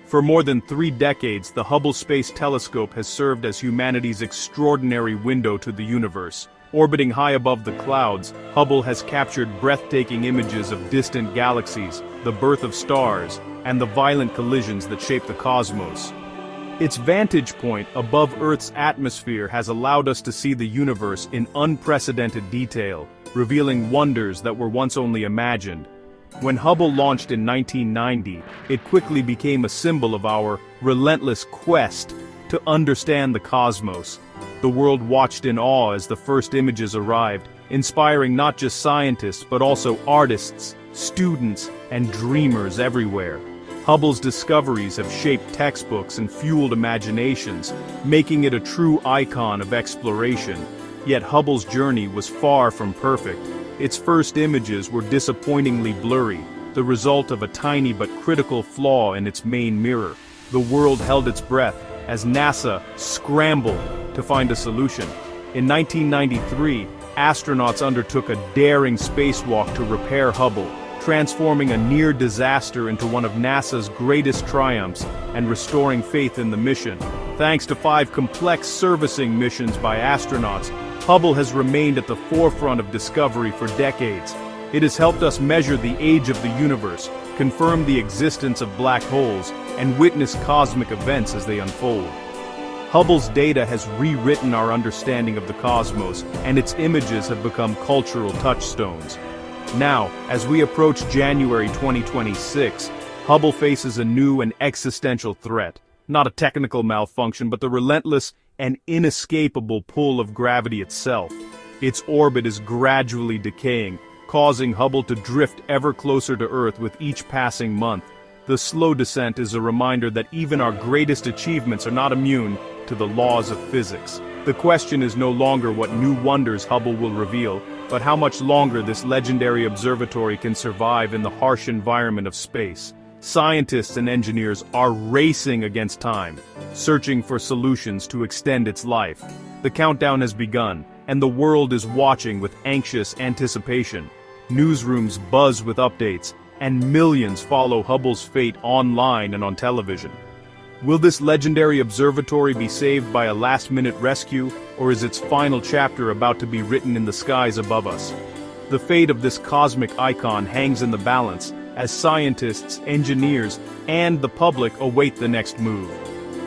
For more than 3 decades, the Hubble Space Telescope has served as humanity's extraordinary window to the universe. Orbiting high above the clouds, Hubble has captured breathtaking images of distant galaxies, the birth of stars, and the violent collisions that shape the cosmos. Its vantage point above Earth's atmosphere has allowed us to see the universe in unprecedented detail, revealing wonders that were once only imagined. When Hubble launched in 1990, it quickly became a symbol of our relentless quest to understand the cosmos. The world watched in awe as the first images arrived, inspiring not just scientists but also artists, students, and dreamers everywhere. Hubble's discoveries have shaped textbooks and fueled imaginations, making it a true icon of exploration. Yet Hubble's journey was far from perfect. Its first images were disappointingly blurry, the result of a tiny but critical flaw in its main mirror. The world held its breath as NASA scrambled to find a solution. In 1993, astronauts undertook a daring spacewalk to repair Hubble, transforming a near disaster into one of NASA's greatest triumphs and restoring faith in the mission. Thanks to 5 complex servicing missions by astronauts, Hubble has remained at the forefront of discovery for decades. It has helped us measure the age of the universe, confirm the existence of black holes, and witness cosmic events as they unfold. Hubble's data has rewritten our understanding of the cosmos, and its images have become cultural touchstones. Now, as we approach January 2026, Hubble faces a new and existential threat. Not a technical malfunction, but the relentless and inescapable pull of gravity itself. Its orbit is gradually decaying, causing Hubble to drift ever closer to Earth with each passing month. The slow descent is a reminder that even our greatest achievements are not immune to the laws of physics. The question is no longer what new wonders Hubble will reveal, but how much longer this legendary observatory can survive in the harsh environment of space. Scientists and engineers are racing against time, searching for solutions to extend its life. The countdown has begun, and the world is watching with anxious anticipation. Newsrooms buzz with updates, and millions follow Hubble's fate online and on television. Will this legendary observatory be saved by a last-minute rescue, or is its final chapter about to be written in the skies above us? The fate of this cosmic icon hangs in the balance, as scientists, engineers, and the public await the next move.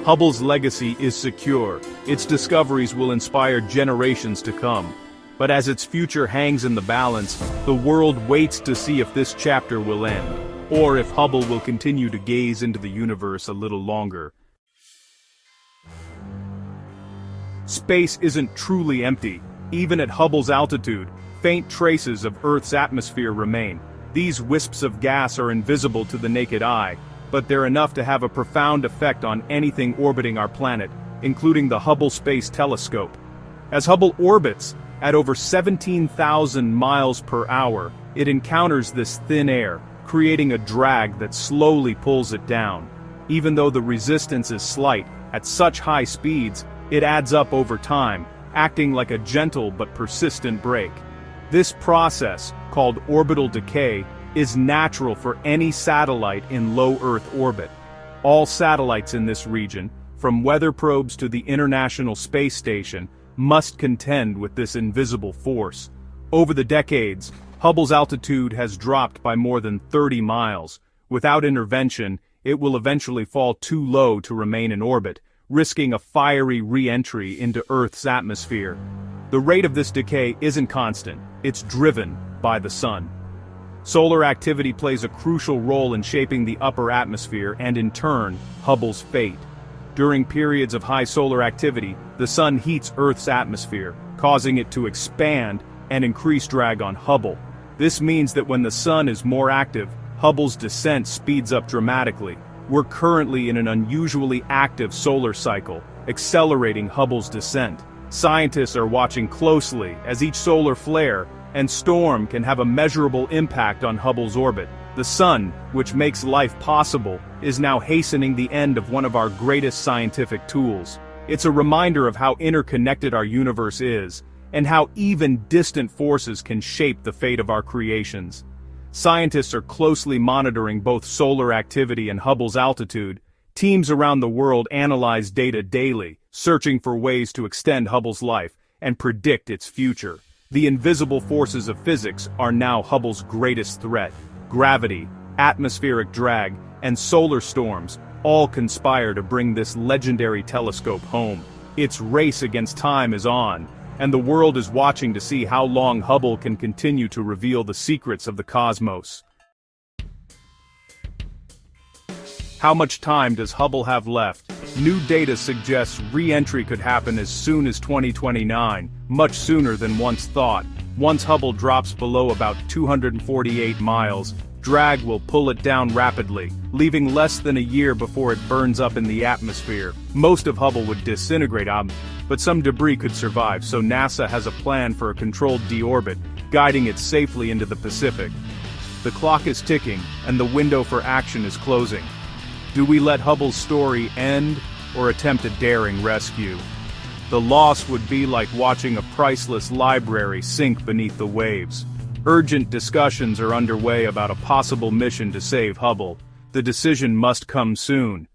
Hubble's legacy is secure. Its discoveries will inspire generations to come. But as its future hangs in the balance, the world waits to see if this chapter will end, or if Hubble will continue to gaze into the universe a little longer. Space isn't truly empty. Even at Hubble's altitude, faint traces of Earth's atmosphere remain. These wisps of gas are invisible to the naked eye, but they're enough to have a profound effect on anything orbiting our planet, including the Hubble Space Telescope. As Hubble orbits at over 17,000 miles per hour, it encounters this thin air, creating a drag that slowly pulls it down. Even though the resistance is slight, at such high speeds, it adds up over time, acting like a gentle but persistent brake. This process, called orbital decay, is natural for any satellite in low Earth orbit. All satellites in this region, from weather probes to the International Space Station, must contend with this invisible force. Over the decades, Hubble's altitude has dropped by more than 30 miles. Without intervention, it will eventually fall too low to remain in orbit, risking a fiery re-entry into Earth's atmosphere. The rate of this decay isn't constant, it's driven by the sun. Solar activity plays a crucial role in shaping the upper atmosphere and, in turn, Hubble's fate. During periods of high solar activity, the sun heats Earth's atmosphere, causing it to expand and increase drag on Hubble. This means that when the sun is more active, Hubble's descent speeds up dramatically. We're currently in an unusually active solar cycle, accelerating Hubble's descent. Scientists are watching closely as each solar flare and storm can have a measurable impact on Hubble's orbit. The sun, which makes life possible, is now hastening the end of one of our greatest scientific tools. It's a reminder of how interconnected our universe is, and how even distant forces can shape the fate of our creations. Scientists are closely monitoring both solar activity and Hubble's altitude, Teams around the world analyze data daily, searching for ways to extend Hubble's life and predict its future. The invisible forces of physics are now Hubble's greatest threat. Gravity, atmospheric drag, and solar storms all conspire to bring this legendary telescope home. Its race against time is on, and the world is watching to see how long Hubble can continue to reveal the secrets of the cosmos. How much time does Hubble have left? New data suggests re-entry could happen as soon as 2029, much sooner than once thought. Once Hubble drops below about 248 miles, drag will pull it down rapidly, leaving less than a year before it burns up in the atmosphere. Most of Hubble would disintegrate, but some debris could survive, so NASA has a plan for a controlled deorbit, guiding it safely into the Pacific. The clock is ticking, and the window for action is closing. Do we let Hubble's story end, or attempt a daring rescue? The loss would be like watching a priceless library sink beneath the waves. Urgent discussions are underway about a possible mission to save Hubble. The decision must come soon.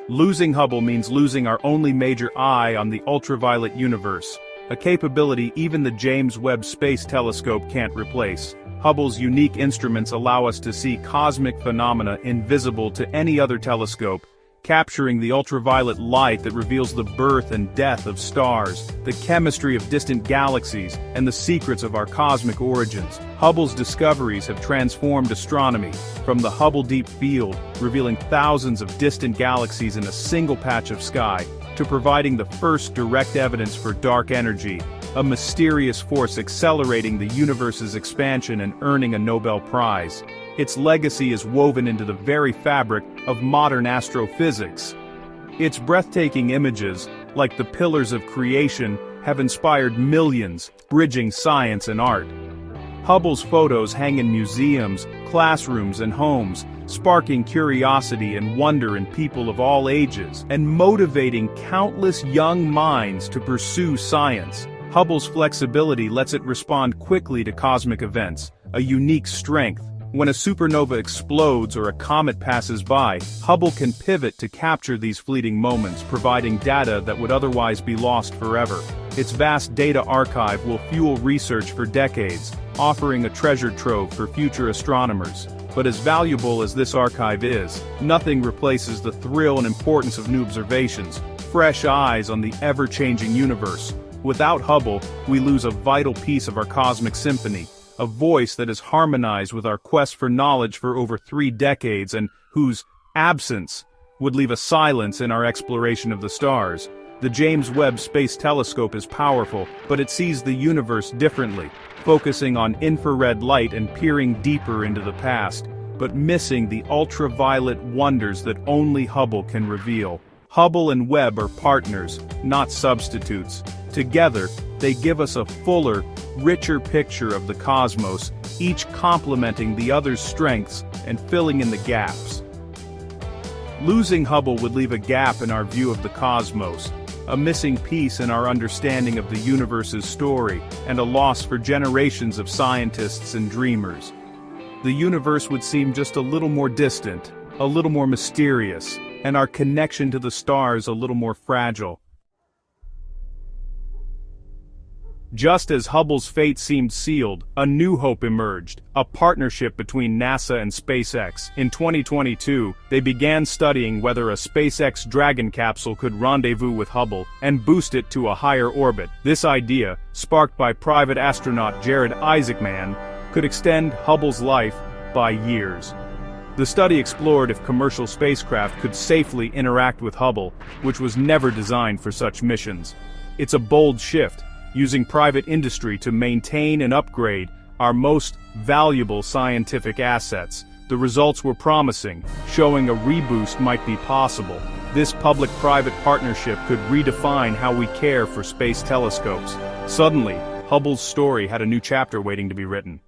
Losing Hubble means losing our only major eye on the ultraviolet universe, a capability even the James Webb Space Telescope can't replace. Hubble's unique instruments allow us to see cosmic phenomena invisible to any other telescope, capturing the ultraviolet light that reveals the birth and death of stars, the chemistry of distant galaxies, and the secrets of our cosmic origins. Hubble's discoveries have transformed astronomy, from the Hubble Deep Field, revealing thousands of distant galaxies in a single patch of sky, to providing the first direct evidence for dark energy, a mysterious force accelerating the universe's expansion and earning a Nobel Prize. Its legacy is woven into the very fabric of modern astrophysics. Its breathtaking images, like the pillars of creation, have inspired millions, bridging science and art. Hubble's photos hang in museums, classrooms, and homes, sparking curiosity and wonder in people of all ages, and motivating countless young minds to pursue science. Hubble's flexibility lets it respond quickly to cosmic events, a unique strength. When a supernova explodes or a comet passes by, Hubble can pivot to capture these fleeting moments, providing data that would otherwise be lost forever. Its vast data archive will fuel research for decades, offering a treasure trove for future astronomers. But as valuable as this archive is, nothing replaces the thrill and importance of new observations, fresh eyes on the ever-changing universe. Without Hubble, we lose a vital piece of our cosmic symphony, a voice that has harmonized with our quest for knowledge for over 3 decades and whose absence would leave a silence in our exploration of the stars. The James Webb Space Telescope is powerful, but it sees the universe differently, focusing on infrared light and peering deeper into the past, but missing the ultraviolet wonders that only Hubble can reveal. Hubble and Webb are partners, not substitutes. Together, they give us a fuller, richer picture of the cosmos, each complementing the other's strengths and filling in the gaps. Losing Hubble would leave a gap in our view of the cosmos, a missing piece in our understanding of the universe's story, and a loss for generations of scientists and dreamers. The universe would seem just a little more distant, a little more mysterious, and our connection to the stars a little more fragile. Just as Hubble's fate seemed sealed, a new hope emerged, a partnership between NASA and SpaceX. In 2022, they began studying whether a SpaceX Dragon capsule could rendezvous with Hubble and boost it to a higher orbit. This idea, sparked by private astronaut Jared Isaacman, could extend Hubble's life by years. The study explored if commercial spacecraft could safely interact with Hubble, which was never designed for such missions. It's a bold shift, using private industry to maintain and upgrade our most valuable scientific assets. The results were promising, showing a reboost might be possible. This public-private partnership could redefine how we care for space telescopes. Suddenly, Hubble's story had a new chapter waiting to be written.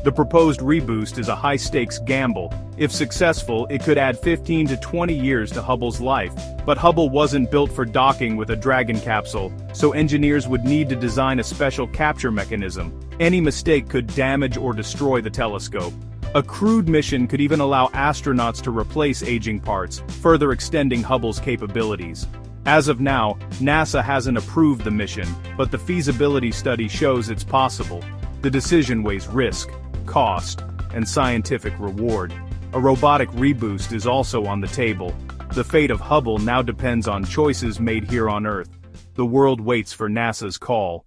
The proposed reboost is a high-stakes gamble. If successful, it could add 15 to 20 years to Hubble's life. But Hubble wasn't built for docking with a Dragon capsule, so engineers would need to design a special capture mechanism. Any mistake could damage or destroy the telescope. A crewed mission could even allow astronauts to replace aging parts, further extending Hubble's capabilities. As of now, NASA hasn't approved the mission, but the feasibility study shows it's possible. The decision weighs risk, cost, and scientific reward. A robotic reboost is also on the table. The fate of Hubble now depends on choices made here on Earth. The world waits for NASA's call.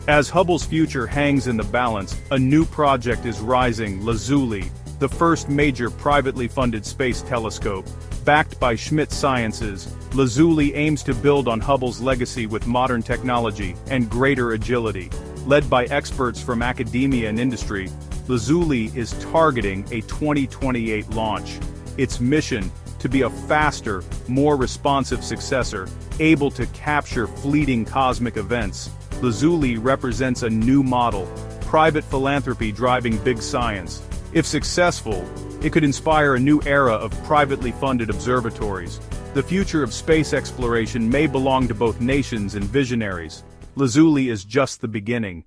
As Hubble's future hangs in the balance, a new project is rising: Lazuli, the first major privately funded space telescope. Backed by Schmidt Sciences, Lazuli aims to build on Hubble's legacy with modern technology and greater agility. Led by experts from academia and industry, Lazuli is targeting a 2028 launch. Its mission: to be a faster, more responsive successor, able to capture fleeting cosmic events. Lazuli represents a new model: private philanthropy driving big science. If successful, it could inspire a new era of privately funded observatories. The future of space exploration may belong to both nations and visionaries. Lazuli is just the beginning.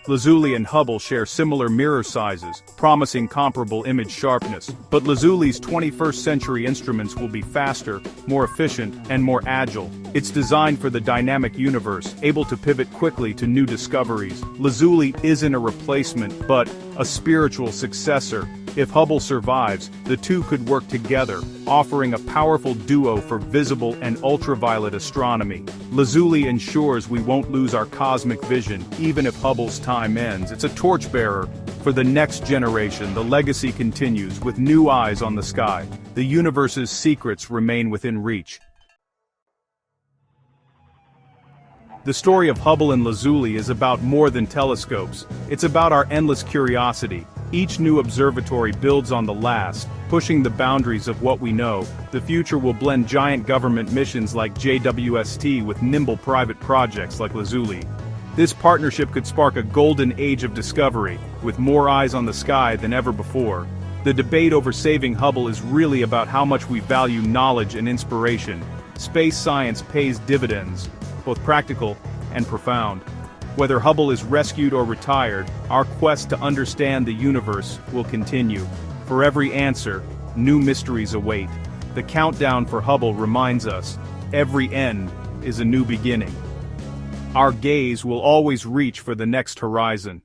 Lazuli and Hubble share similar mirror sizes, promising comparable image sharpness. But Lazuli's 21st century instruments will be faster, more efficient, and more agile. It's designed for the dynamic universe, able to pivot quickly to new discoveries. Lazuli isn't a replacement, but a spiritual successor. If Hubble survives, the two could work together, offering a powerful duo for visible and ultraviolet astronomy. Lazuli ensures we won't lose our cosmic vision, even if Hubble's time ends. It's a torchbearer for the next generation. The legacy continues, with new eyes on the sky. The universe's secrets remain within reach. The story of Hubble and Lazuli is about more than telescopes. It's about our endless curiosity. Each new observatory builds on the last, pushing the boundaries of what we know. The future will blend giant government missions like JWST with nimble private projects like Lazuli. This partnership could spark a golden age of discovery, with more eyes on the sky than ever before. The debate over saving Hubble is really about how much we value knowledge and inspiration. Space science pays dividends, both practical and profound. Whether Hubble is rescued or retired, our quest to understand the universe will continue. For every answer, new mysteries await. The countdown for Hubble reminds us, every end is a new beginning. Our gaze will always reach for the next horizon.